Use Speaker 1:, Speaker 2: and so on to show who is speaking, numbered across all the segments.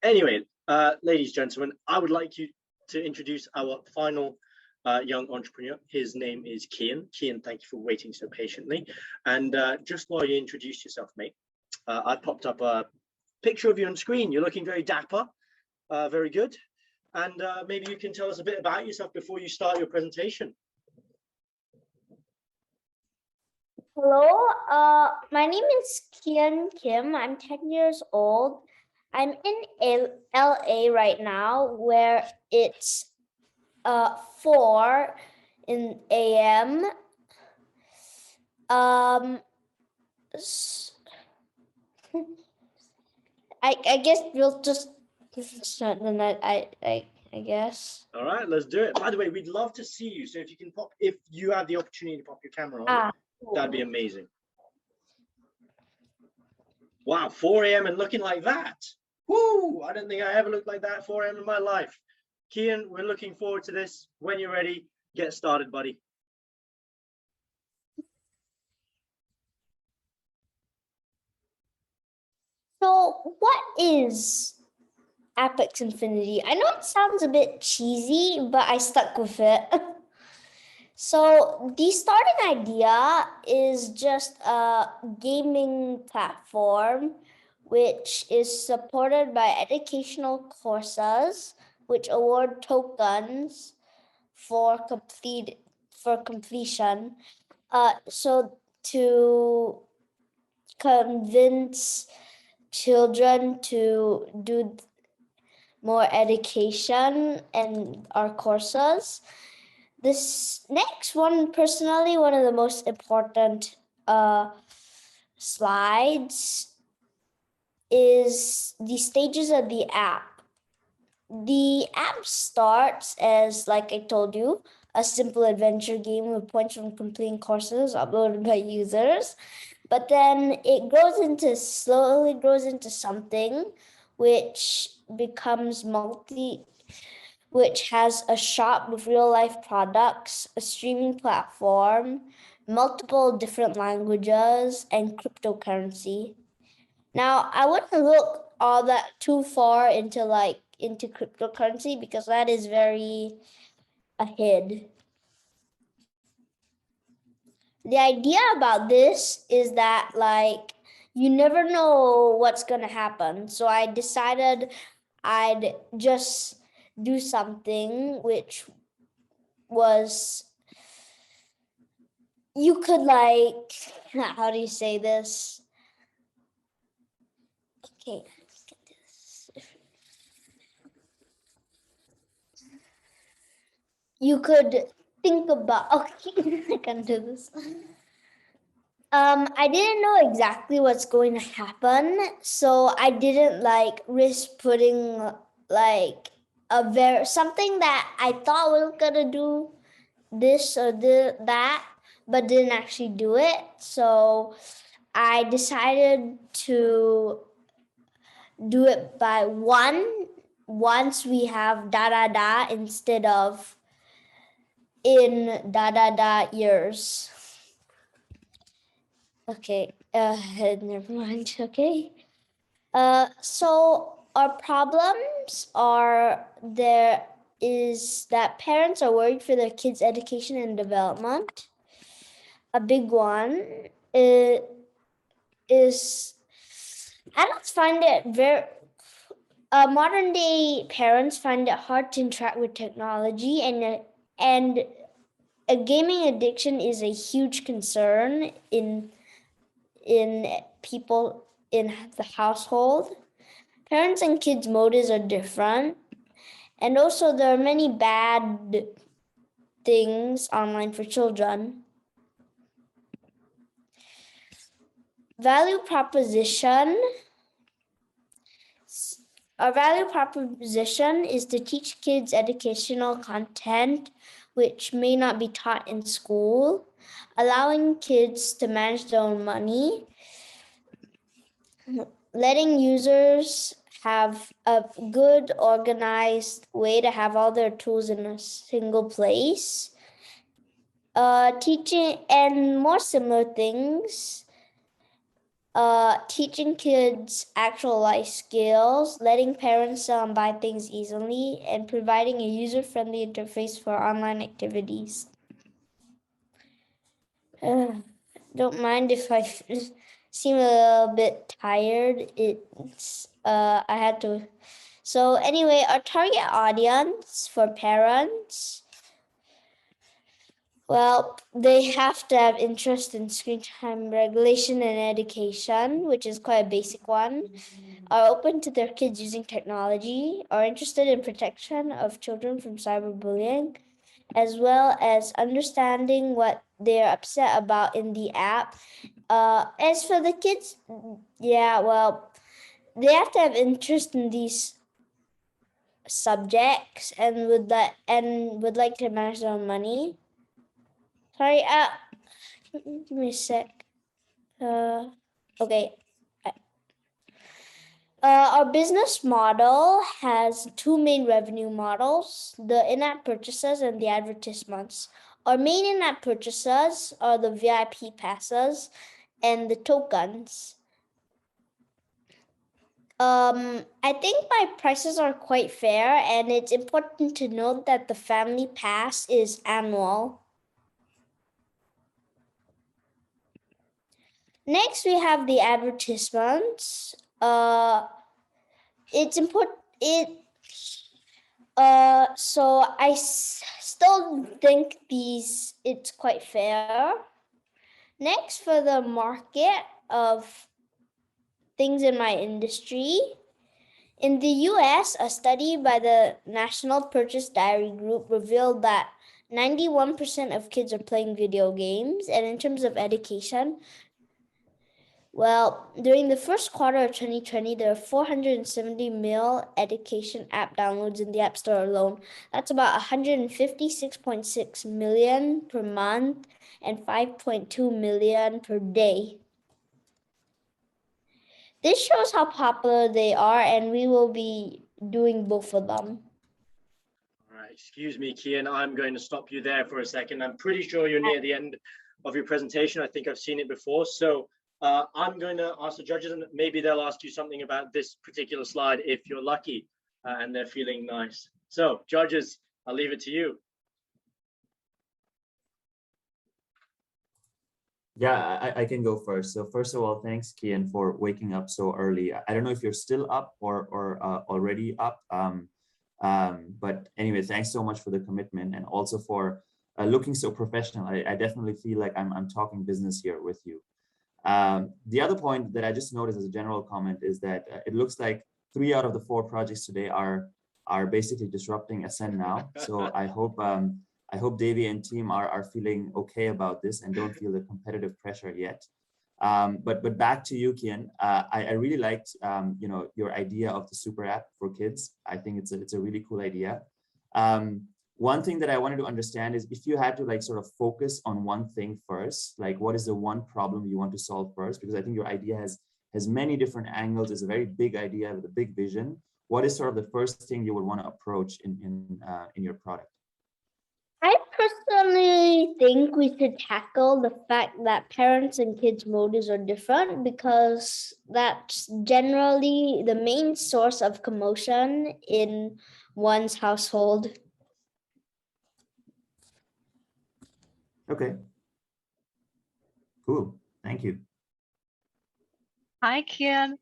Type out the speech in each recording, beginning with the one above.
Speaker 1: Anyway, ladies and gentlemen, I would like you to introduce our final young entrepreneur. His name is Kyan. Kyan, thank you for waiting so patiently. And just while you introduce yourself, mate, I popped up a picture of you on screen. You're looking very dapper, very good. And maybe you can tell us a bit about yourself before you start your presentation.
Speaker 2: Hello, my name is Kyan Kim. I'm 10 years old. I'm in LA right now, where it's 4 in AM. I guess we'll just start the night. I guess.
Speaker 1: All right, let's do it. By the way, we'd love to see you. So if you can pop, if you have the opportunity to pop your camera on, that'd be amazing. Wow, 4 a.m. and looking like that. Woo! I don't think I ever looked like that at 4 a.m. in my life. Kyan, we're looking forward to this. When you're ready, get started, buddy.
Speaker 2: So what is Appex Infinity? I know it sounds a bit cheesy, but I stuck with it. So the starting idea is just a gaming platform which is supported by educational courses which award tokens for completion. So to convince children to do more education and our courses. This next one, personally, one of the most important slides is the stages of the app. The app starts as, like I told you, a simple adventure game with points from completing courses uploaded by users. But then it slowly grows into something which becomes which has a shop with real life products, a streaming platform, multiple different languages, and cryptocurrency. Now, I wouldn't look all that too far into cryptocurrency because that is very ahead. The idea about this is that you never know what's gonna happen. So I decided I'd just do something which was, you could how do you say this? Okay, let's get this. You could think about, okay, I can do this. I didn't know exactly what's going to happen, so I didn't risk putting something that I thought was gonna do this or that, but didn't actually do it. So I decided to do it by once we have da da da instead of in da da da years. Okay, never mind. Okay. So our problems is that parents are worried for their kids' education and development. A big one is adults find it modern day parents find it hard to interact with technology, and a gaming addiction is a huge concern in people in the household. Parents and kids' motives are different. And also there are many bad things online for children. Value proposition. Our value proposition is to teach kids educational content which may not be taught in school, allowing kids to manage their own money, letting users have a good organized way to have all their tools in a single place, teaching and more similar things. teaching kids actual life skills, letting parents sell and buy things easily, and providing a user-friendly interface for online activities. Don't mind if I seem a little bit tired. I had to. So anyway, our target audience for parents, well, they have to have interest in screen time regulation and education, which is quite a basic one, are open to their kids using technology, are interested in protection of children from cyberbullying, as well as understanding what they're upset about in the app. As for the kids, yeah, well, they have to have interest in these subjects and would like to manage their own money. Sorry, give me a sec. Okay. Our business model has two main revenue models, the in-app purchases and the advertisements. Our main in-app purchases are the VIP passes and the tokens. I think my prices are quite fair, and it's important to note that the family pass is annual. Next, we have the advertisements. It's important. So I still think it's quite fair. Next, for the market of things in my industry, in the US, a study by the National Purchase Diary Group revealed that 91% of kids are playing video games. And in terms of education, well, during the first quarter of 2020, there are 470 million education app downloads in the App Store alone. That's about 156.6 million per month and 5.2 million per day. This shows how popular they are, and we will be doing both of them.
Speaker 1: All right, excuse me, Kyan, I'm going to stop you there for a second. I'm pretty sure you're near the end of your presentation. I think I've seen it before. So I'm going to ask the judges, and maybe they'll ask you something about this particular slide if you're lucky and they're feeling nice. So judges, I'll leave it to you.
Speaker 3: Yeah, I can go first. So first of all, thanks, Kyan, for waking up so early. I don't know if you're still up or already up. But anyway, thanks so much for the commitment and also for looking so professional. I definitely feel like I'm talking business here with you. The other point that I just noticed as a general comment is that it looks like 3 out of the 4 projects today are basically disrupting Ascend now. So I hope Davey and team are feeling okay about this and don't feel the competitive pressure yet. But back to you, Kyan. I really liked your idea of the super app for kids. I think it's a really cool idea. One thing that I wanted to understand is if you had to sort of focus on one thing first, what is the one problem you want to solve first? Because I think your idea has many different angles. It's a very big idea with a big vision. What is sort of the first thing you would want to approach in your product?
Speaker 2: I personally think we should tackle the fact that parents and kids' motives are different, because that's generally the main source of commotion in one's household.
Speaker 3: Okay. Cool. Thank you.
Speaker 4: Hi, Kyan.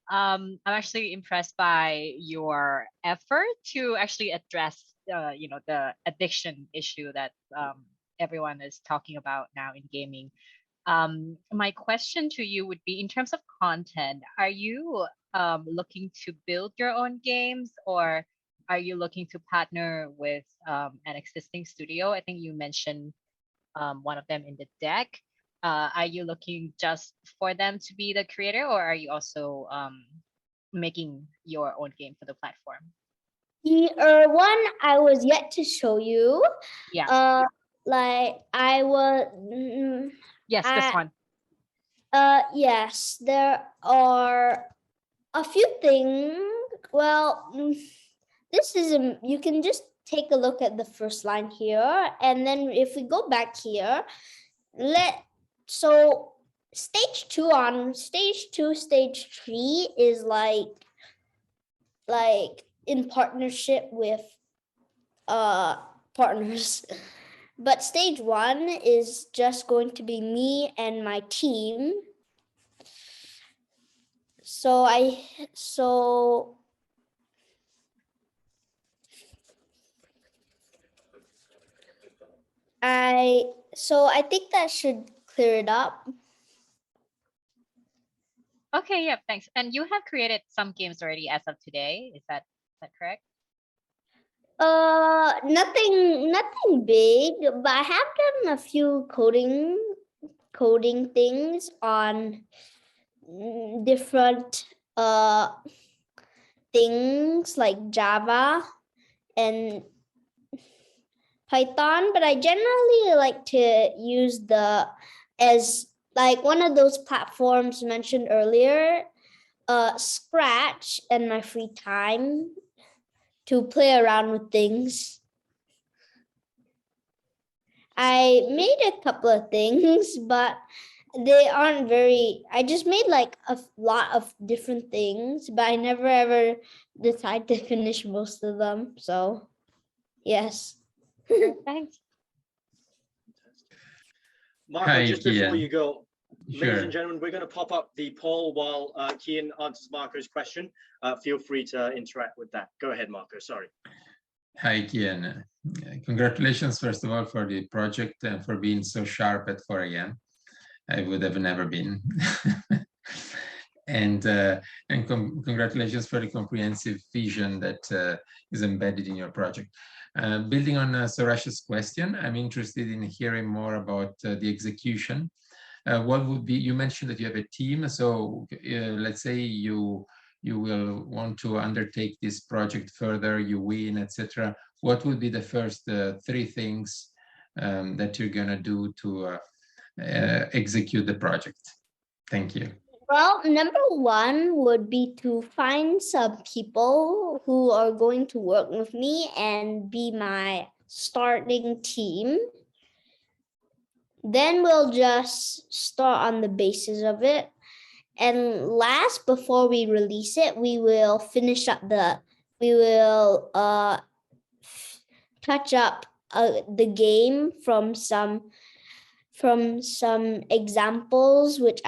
Speaker 4: I'm actually impressed by your effort to actually address the addiction issue that everyone is talking about now in gaming. My question to you would be, in terms of content, are you looking to build your own games, or are you looking to partner with an existing studio? I think you mentioned one of them in the deck. Are you looking just for them to be the creator, or are you also making your own game for the platform?
Speaker 2: The one I was yet to show you.
Speaker 4: Yeah.
Speaker 2: I was.
Speaker 4: Yes, this one.
Speaker 2: Yes, there are a few things. Well, this is you can just take a look at the first line here, and then if we go back here, so stage two, stage three is like in partnership with partners. But stage one is just going to be me and my team. So I think that should clear it up.
Speaker 4: Okay, yeah, thanks. And you have created some games already as of today. Is that correct?
Speaker 2: Nothing big, but I have done a few coding things on different things like Java and Python, but I generally like to use as like one of those platforms mentioned earlier, Scratch in my free time to play around with things. I made a couple of things, but they aren't I just made like a lot of different things, but I never ever decide to finish most of them. So, yes.
Speaker 4: Thanks.
Speaker 1: Marco,
Speaker 5: Hi,
Speaker 1: just before
Speaker 5: Kyan.
Speaker 1: you go, ladies
Speaker 5: Sure.
Speaker 1: and gentlemen, we're going to pop up the poll while Kyan answers Marco's question. Feel free to interact with that. Go ahead, Marco. Sorry.
Speaker 5: Hi, Kyan. Congratulations, first of all, for the project and for being so sharp at 4 a.m. I would have never been. and congratulations for the comprehensive vision that is embedded in your project. Building on Surash's question, I'm interested in hearing more about the execution. What would be, you mentioned that you have a team, so let's say you will want to undertake this project further, you win, etc. What would be the first 3 things that you're gonna do to execute the project? Thank you.
Speaker 2: Well, number one would be to find some people who are going to work with me and be my starting team. Then we'll just start on the basis of it. And last, before we release it, we will touch up the game from some examples which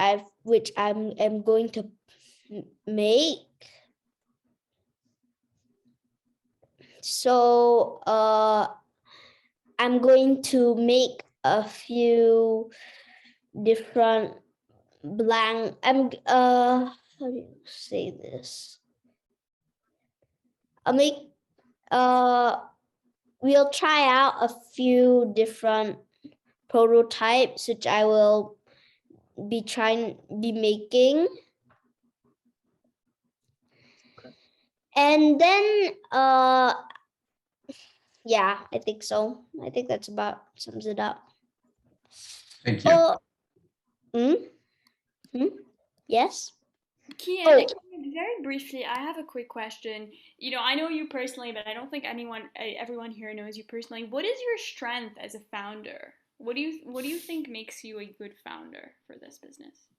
Speaker 2: I'm going to make. So I'm going to make a few different how do you say this? We'll try out a few different prototypes which I will be making.
Speaker 1: Okay.
Speaker 2: And then yeah, I think so. I think that's about sums it up.
Speaker 5: Thank you.
Speaker 2: Yes.
Speaker 6: Kyan, very briefly, I have a quick question. You know, I know you personally, but I don't think everyone here knows you personally. What is your strength as a founder? What do you think makes you a good founder for this business?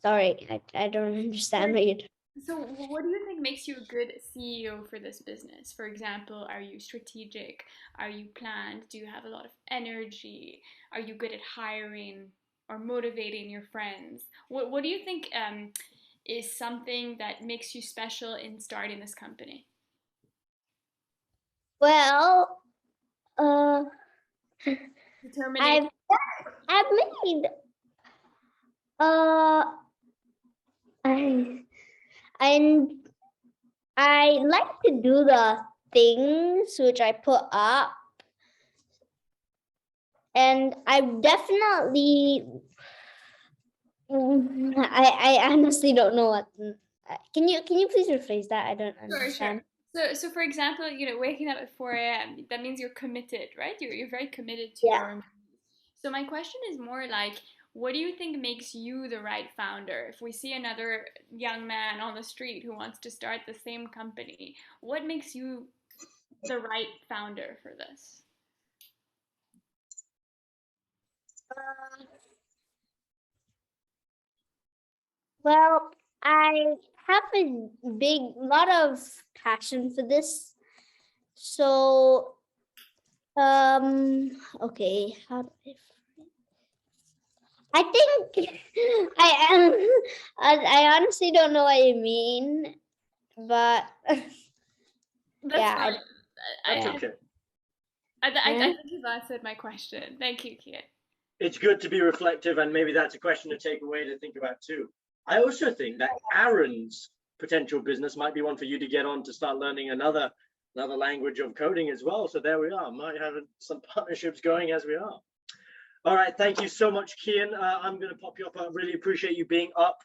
Speaker 2: Sorry, I don't understand what you're.
Speaker 6: So, what do you think makes you a good CEO for this business? For example, are you strategic? Are you planned? Do you have a lot of energy? Are you good at hiring or motivating your friends? What do you think is something that makes you special in starting this company?
Speaker 2: Well,
Speaker 6: Determination.
Speaker 2: I've made I like to do the things which I put up, and I definitely I honestly don't know what. Can you please rephrase that? I don't understand.
Speaker 6: Sure. So for example, you know, waking up at 4 a.m., that means you're committed, right? You're very committed to your employees. So my question is more like, what do you think makes you the right founder? If we see another young man on the street who wants to start the same company, what makes you the right founder for this?
Speaker 2: Well, I have a lot of passion for this. So, okay, how do I think I am. I honestly don't know what you mean, but
Speaker 6: That's
Speaker 2: yeah,
Speaker 6: fine.
Speaker 1: That's
Speaker 6: I,
Speaker 1: okay.
Speaker 6: I
Speaker 2: Yeah.
Speaker 6: think you've answered my question. Thank you, Kyan.
Speaker 1: It's good to be reflective, and maybe that's a question to take away to think about too. I also think that Aaron's potential business might be one for you to get on to start learning another language of coding as well. So there we are. Might have some partnerships going as we are. All right, thank you so much, Kyan. I'm going to pop you up. I really appreciate you being up